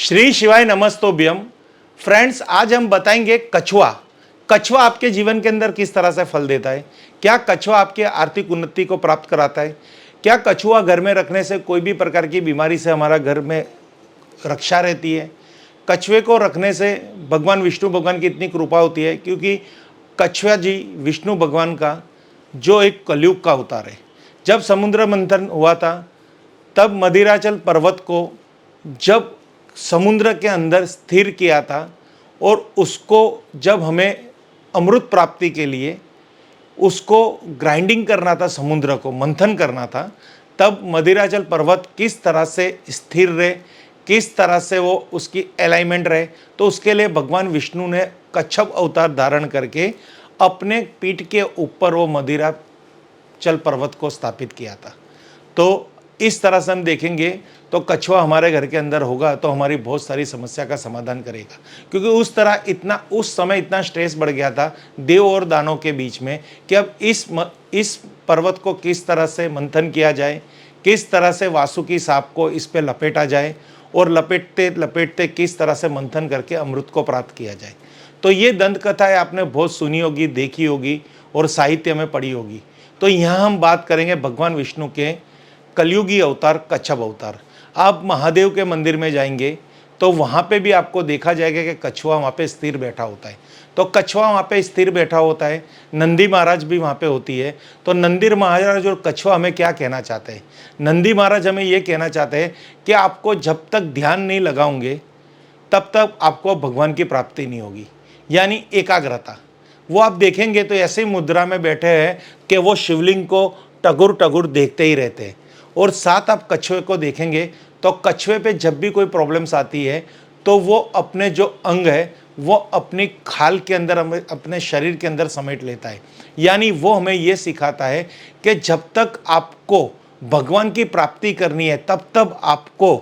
श्री शिवाय नमस्तोभ्यम। फ्रेंड्स, आज हम बताएंगे कछुआ। कछुआ आपके जीवन के अंदर किस तरह से फल देता है। क्या कछुआ आपके आर्थिक उन्नति को प्राप्त कराता है। क्या कछुआ घर में रखने से कोई भी प्रकार की बीमारी से हमारा घर में रक्षा रहती है। कछुए को रखने से भगवान विष्णु भगवान की इतनी कृपा होती है, क्योंकि कछुआ जी विष्णु भगवान का जो एक कलयुग का अवतार है। जब समुद्र मंथन हुआ था तब मदिराचल पर्वत को जब समुद्र के अंदर स्थिर किया था और उसको जब हमें अमृत प्राप्ति के लिए उसको ग्राइंडिंग करना था, समुद्र को मंथन करना था, तब मदिराचल पर्वत किस तरह से स्थिर रहे, किस तरह से वो उसकी अलाइनमेंट रहे, तो उसके लिए भगवान विष्णु ने कच्छप अवतार धारण करके अपने पीठ के ऊपर वो मदिराचल पर्वत को स्थापित किया था। तो इस तरह से हम देखेंगे तो कछुआ हमारे घर के अंदर होगा तो हमारी बहुत सारी समस्या का समाधान करेगा, क्योंकि उस समय इतना स्ट्रेस बढ़ गया था देव और दानव के बीच में कि अब इस पर्वत को किस तरह से मंथन किया जाए, किस तरह से वासुकी सांप को इस पे लपेटा जाए और लपेटते लपेटते किस तरह से मंथन करके अमृत को प्राप्त किया जाए। तो ये दंत कथाएं आपने बहुत सुनी होगी, देखी होगी और साहित्य में पढ़ी होगी। तो यहाँ हम बात करेंगे भगवान विष्णु के कलयुगी अवतार कच्छप अवतार। आप महादेव के मंदिर में जाएंगे तो वहाँ पे भी आपको देखा जाएगा कि कछुआ वहाँ पे स्थिर बैठा होता है। तो कछुआ वहाँ पे स्थिर बैठा होता है। नंदी महाराज भी वहाँ पे होती है। तो नंदी महाराज और कछुआ हमें क्या कहना चाहते हैं। नंदी महाराज हमें ये कहना चाहते हैं कि आपको जब तक ध्यान नहीं लगाओगे तब तक आपको भगवान की प्राप्ति नहीं होगी, यानी एकाग्रता। वो आप देखेंगे तो ऐसे मुद्रा में बैठे हैं कि वो शिवलिंग को टगुर टगुर देखते ही रहते हैं। और साथ आप कछुए को देखेंगे तो कछुए पे जब भी कोई प्रॉब्लम्स आती है तो वो अपने जो अंग है वो अपनी खाल के अंदर, अपने शरीर के अंदर समेट लेता है। यानी वो हमें ये सिखाता है कि जब तक आपको भगवान की प्राप्ति करनी है तब तब आपको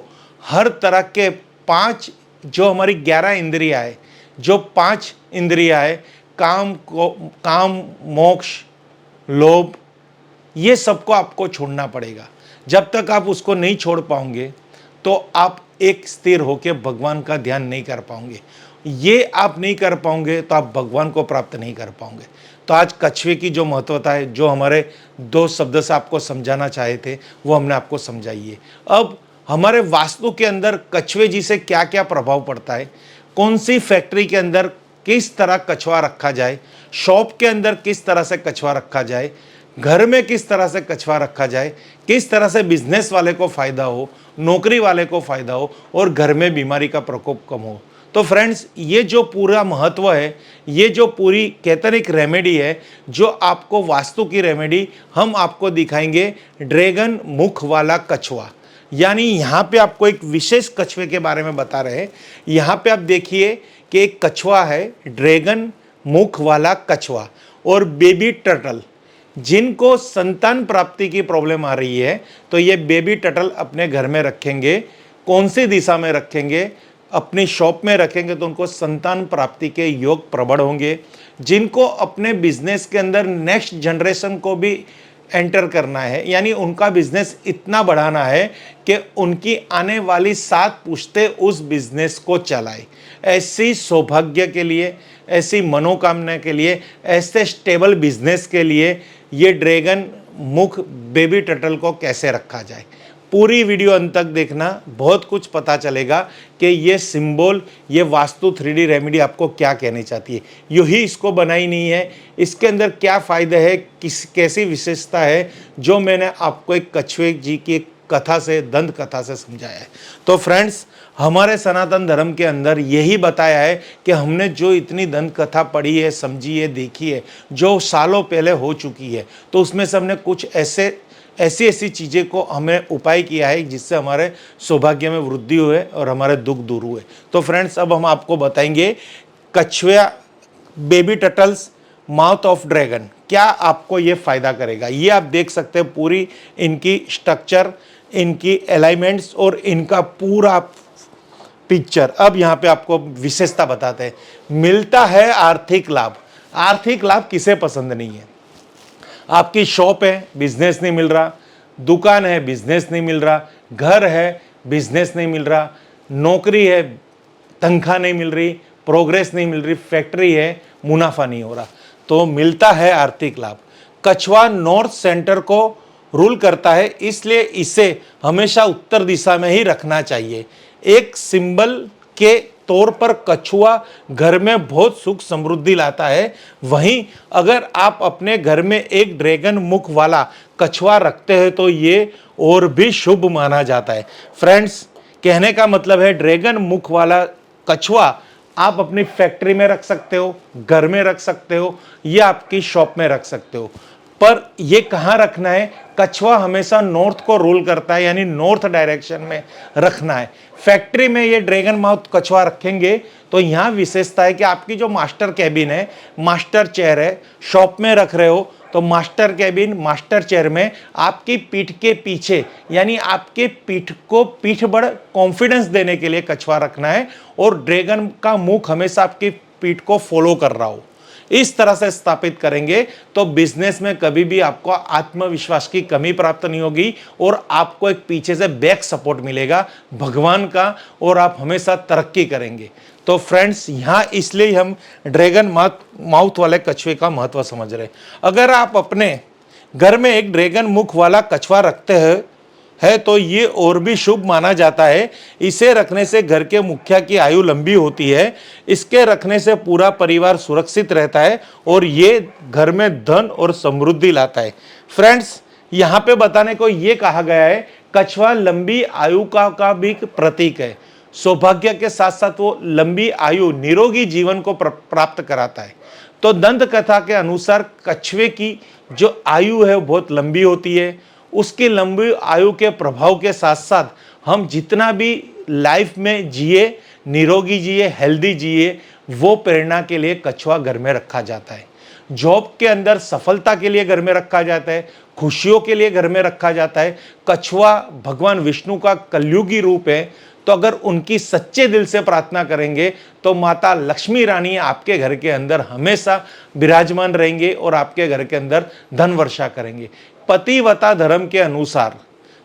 हर तरह के 5 जो हमारी 11 इंद्रियां है, जो 5 इंद्रियां है, काम, मोक्ष, लोभ, ये सबको आपको छोड़ना पड़ेगा। जब तक आप उसको नहीं छोड़ पाओगे तो आप एक स्थिर होकर भगवान का ध्यान नहीं कर पाओगे। ये आप नहीं कर पाओगे तो आप भगवान को प्राप्त नहीं कर पाओगे। तो आज कछुए की जो महत्वता है, जो हमारे 2 शब्द से आपको समझाना चाहे थे, वो हमने आपको समझाइए। अब हमारे वास्तु के अंदर कछुए जी से क्या क्या प्रभाव पड़ता है, कौन सी फैक्ट्री के अंदर किस तरह कछुआ रखा जाए, शॉप के अंदर किस तरह से कछुआ रखा जाए, घर में किस तरह से कछुआ रखा जाए, किस तरह से बिजनेस वाले को फायदा हो, नौकरी वाले को फायदा हो और घर में बीमारी का प्रकोप कम हो। तो फ्रेंड्स, ये जो पूरा महत्व है, ये जो पूरी कहते हैं एक रेमेडी है, जो आपको वास्तु की रेमेडी हम आपको दिखाएंगे ड्रैगन मुख वाला कछुआ। यानी यहाँ पे आपको एक विशेष कछुए के बारे में बता रहे हैं। यहाँ पे आप देखिए कि एक कछुआ है, ड्रैगन मुख वाला कछुआ और बेबी टर्टल। जिनको संतान प्राप्ति की प्रॉब्लम आ रही है तो ये बेबी टर्टल अपने घर में रखेंगे। कौन सी दिशा में रखेंगे? अपनी शॉप में रखेंगे तो उनको संतान प्राप्ति के योग प्रबल होंगे। जिनको अपने बिजनेस के अंदर नेक्स्ट जनरेशन को भी एंटर करना है, यानी उनका बिजनेस इतना बढ़ाना है कि उनकी आने वाली 7 पुश्तें उस बिजनेस को चलाए, ऐसी सौभाग्य के लिए, ऐसी मनोकामना के लिए, ऐसे स्टेबल बिजनेस के लिए ये ड्रैगन मुख बेबी टर्टल को कैसे रखा जाए। पूरी वीडियो अंत तक देखना, बहुत कुछ पता चलेगा कि ये सिंबल, ये वास्तु 3D रेमेडी आपको क्या कहनी चाहती है। यूँ ही इसको बनाई नहीं है, इसके अंदर क्या फ़ायदा है, कैसी विशेषता है, जो मैंने आपको एक कछुए जी की एक कथा से, दंत कथा से समझाया है। तो फ्रेंड्स, हमारे सनातन धर्म के अंदर यही बताया है कि हमने जो इतनी दंत कथा पढ़ी है, समझी है, देखी है, जो सालों पहले हो चुकी है, तो उसमें से हमने कुछ ऐसी चीज़ें को हमें उपाय किया है जिससे हमारे सौभाग्य में वृद्धि हुए और हमारे दुख दूर हुए। तो फ्रेंड्स, अब हम आपको बताएंगे कछुआ, baby turtles, mouth of dragon क्या आपको ये फ़ायदा करेगा। ये आप देख सकते हैं पूरी इनकी स्ट्रक्चर, इनकी अलाइनमेंट्स और इनका पूरा पिक्चर। अब यहाँ पे आपको विशेषता बताते हैं। मिलता है आर्थिक लाभ। आर्थिक लाभ किसे पसंद नहीं है। आपकी शॉप है, बिजनेस नहीं मिल रहा, दुकान है, बिजनेस नहीं मिल रहा, घर है, बिजनेस नहीं मिल रहा, नौकरी है, तनख्वाह नहीं मिल रही, प्रोग्रेस नहीं मिल रही, फैक्ट्री है, मुनाफा नहीं हो रहा, तो मिलता है आर्थिक लाभ। कछुआ नॉर्थ सेंटर को रूल करता है, इसलिए इसे हमेशा उत्तर दिशा में ही रखना चाहिए। एक सिंबल के तौर पर कछुआ घर में बहुत सुख समृद्धि लाता है। वहीं अगर आप अपने घर में एक ड्रैगन मुख वाला कछुआ रखते हैं तो ये और भी शुभ माना जाता है। फ्रेंड्स, कहने का मतलब है ड्रैगन मुख वाला कछुआ आप अपनी फैक्ट्री में रख सकते हो, घर में रख सकते हो, या आपकी शॉप में रख सकते हो। पर ये कहाँ रखना है? कछुआ हमेशा नॉर्थ को रूल करता है, यानी नॉर्थ डायरेक्शन में रखना है। फैक्ट्री में ये ड्रैगन माउथ कछुआ रखेंगे तो यहाँ विशेषता है कि आपकी जो मास्टर कैबिन है, मास्टर चेयर है, शॉप में रख रहे हो तो मास्टर कैबिन, मास्टर चेयर में आपकी पीठ के पीछे, यानी आपके पीठ को पीठ बड़ कॉन्फिडेंस देने के लिए कछुआ रखना है, और ड्रैगन का मुख हमेशा आपकी पीठ को फॉलो कर रहा हो। इस तरह से स्थापित करेंगे तो बिजनेस में कभी भी आपको आत्मविश्वास की कमी प्राप्त नहीं होगी, और आपको एक पीछे से बैक सपोर्ट मिलेगा भगवान का, और आप हमेशा तरक्की करेंगे। तो फ्रेंड्स, यहाँ इसलिए हम ड्रैगन माउथ वाले कछुए का महत्व समझ रहे हैं। अगर आप अपने घर में एक ड्रैगन मुख वाला कछुआ रखते हैं तो ये और भी शुभ माना जाता है। इसे रखने से घर के मुखिया की आयु लंबी होती है। इसके रखने से पूरा परिवार सुरक्षित रहता है और ये घर में धन और समृद्धि लाता है। फ्रेंड्स, यहाँ पे बताने को ये कहा गया है, कछुआ लंबी आयु का भी प्रतीक है। सौभाग्य के साथ साथ वो लंबी आयु, निरोगी जीवन को प्राप्त कराता है। तो दंत कथा के अनुसार कछुए की जो आयु है वो बहुत लंबी होती है। उसकी लंबी आयु के प्रभाव के साथ साथ हम जितना भी लाइफ में जिए, निरोगी जिए, हेल्दी जिए, वो प्रेरणा के लिए कछुआ घर में रखा जाता है। जॉब के अंदर सफलता के लिए घर में रखा जाता है, खुशियों के लिए घर में रखा जाता है। कछुआ भगवान विष्णु का कलयुगी रूप है, तो अगर उनकी सच्चे दिल से प्रार्थना करेंगे तो माता लक्ष्मी रानी आपके घर के अंदर हमेशा विराजमान रहेंगे और आपके घर के अंदर धन वर्षा करेंगे। पतिव्रता धर्म के अनुसार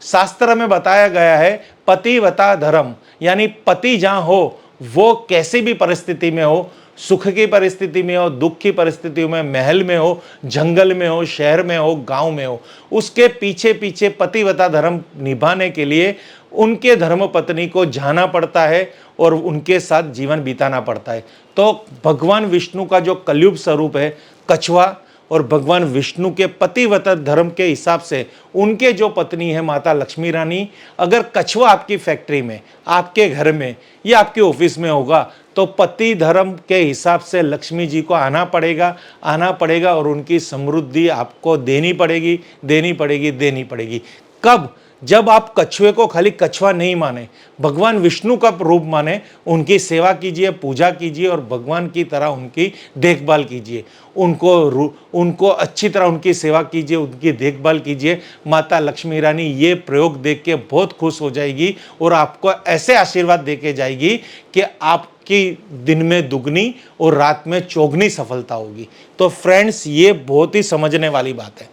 शास्त्र में बताया गया है, पतिव्रता धर्म यानी पति जहां हो, वो कैसी भी परिस्थिति में हो, सुख की परिस्थिति में हो, दुख की परिस्थिति में, महल में हो, जंगल में हो, शहर में हो, गांव में हो, उसके पीछे पीछे पतिव्रता धर्म निभाने के लिए उनके धर्म पत्नी को जाना पड़ता है और उनके साथ जीवन बिताना पड़ता है। तो भगवान विष्णु का जो कलयुग स्वरूप है कछुआ, और भगवान विष्णु के पतिव्रता धर्म के हिसाब से उनके जो पत्नी है माता लक्ष्मी रानी, अगर कछुआ आपकी फैक्ट्री में, आपके घर में या आपके ऑफिस में होगा तो पति धर्म के हिसाब से लक्ष्मी जी को आना पड़ेगा और उनकी समृद्धि आपको देनी पड़ेगी। कब? जब आप कछुए को खाली कछुआ नहीं माने, भगवान विष्णु का रूप माने, उनकी सेवा कीजिए, पूजा कीजिए और भगवान की तरह उनकी देखभाल कीजिए, उनको अच्छी तरह उनकी सेवा कीजिए, उनकी देखभाल कीजिए। माता लक्ष्मी रानी ये प्रयोग देख के बहुत खुश हो जाएगी और आपको ऐसे आशीर्वाद दे के जाएगी कि आपकी दिन में दुगनी और रात में चौगनी सफलता होगी। तो फ्रेंड्स, ये बहुत ही समझने वाली बात है।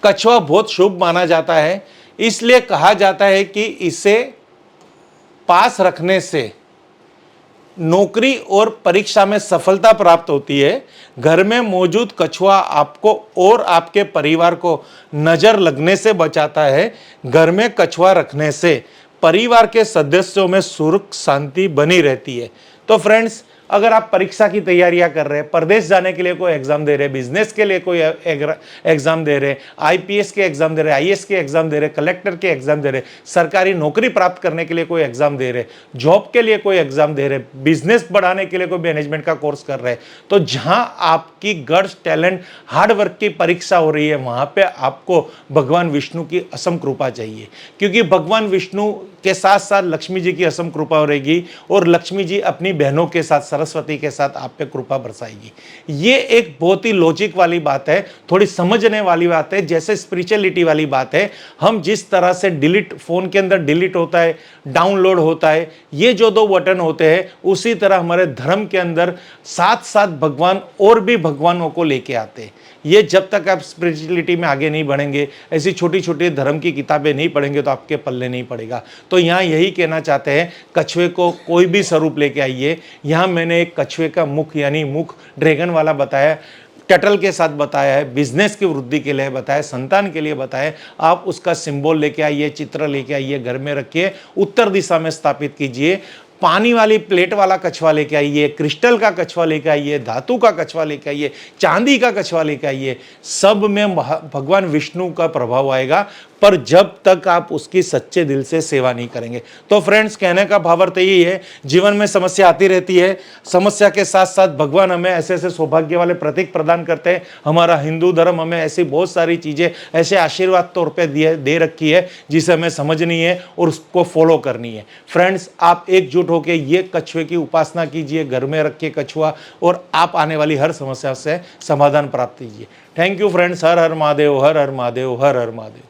कछुआ बहुत शुभ माना जाता है, इसलिए कहा जाता है कि इसे पास रखने से नौकरी और परीक्षा में सफलता प्राप्त होती है। घर में मौजूद कछुआ आपको और आपके परिवार को नजर लगने से बचाता है। घर में कछुआ रखने से परिवार के सदस्यों में सुख शांति बनी रहती है। तो फ्रेंड्स, अगर आप परीक्षा की तैयारियां कर रहे हैं, परदेश जाने के लिए कोई एग्जाम दे रहे हैं, बिजनेस के लिए कोई एग्जाम दे रहे हैं, आईपीएस के एग्जाम दे रहे हैं, आईएएस के एग्जाम दे रहे हैं, कलेक्टर के एग्जाम दे रहे हैं, सरकारी नौकरी प्राप्त करने के लिए कोई एग्जाम दे रहे हैं, जॉब के लिए कोई एग्जाम दे रहे हैं, बिजनेस बढ़ाने के लिए कोई मैनेजमेंट का कोर्स कर रहे हैं, तो जहां आपकी गट्स, टैलेंट, हार्डवर्क की परीक्षा हो रही है, वहां पे आपको भगवान विष्णु की असम कृपा चाहिए, क्योंकि भगवान विष्णु के साथ साथ लक्ष्मी जी की असम कृपा रहेगी और लक्ष्मी जी अपनी बहनों के साथ, सरस्वती के साथ आप पे कृपा बरसाएगी। ये एक बहुत ही लॉजिक वाली बात है, थोड़ी समझने वाली बात है, जैसे स्पिरिचुअलिटी वाली बात है। हम जिस तरह से फोन के अंदर डिलीट होता है, डाउनलोड होता है, ये जो दो बटन होते हैं, उसी तरह हमारे धर्म के अंदर साथ साथ भगवान और भी भगवानों को लेके आते हैं। ये जब तक आप स्पिरिचुअलिटी में आगे नहीं बढ़ेंगे, ऐसी छोटी छोटी धर्म की किताबें नहीं पढ़ेंगे तो आपके पल्ले नहीं पड़ेगा। तो यहाँ यही कहना चाहते हैं, कछुए को कोई भी स्वरूप लेके आइए। यहाँ मैंने एक कछुए का मुख यानी मुख ड्रैगन वाला बताया, टटल के साथ बताया है, बिजनेस की वृद्धि के लिए बताया, संतान के लिए बताया। आप उसका सिंबल लेके आइए, चित्र लेके आइए, घर में रखिए, उत्तर दिशा में स्थापित कीजिए। पानी वाली प्लेट वाला कछुआ लेके आइए, क्रिस्टल का कछुआ लेके आइए, धातु का कछुआ लेके आइए, चांदी का कछुआ लेके आइए। सब में भगवान विष्णु का प्रभाव आएगा, पर जब तक आप उसकी सच्चे दिल से सेवा नहीं करेंगे। तो फ्रेंड्स, कहने का भावार्थ यही है, जीवन में समस्या आती रहती है, समस्या के साथ साथ भगवान हमें ऐसे ऐसे सौभाग्य वाले प्रतीक प्रदान करते हैं। हमारा हिंदू धर्म हमें ऐसी बहुत सारी चीज़ें ऐसे आशीर्वाद तौर पे दे रखी है, जिसे हमें समझनी है और उसको फॉलो करनी है। फ्रेंड्स, आप एकजुट होकर ये कछुए की उपासना कीजिए, घर में रखिए कछुआ, और आप आने वाली हर समस्या से समाधान प्राप्त कीजिए। Thank you friends. Her her Mahadev, her her Mahadev, her her Mahadev.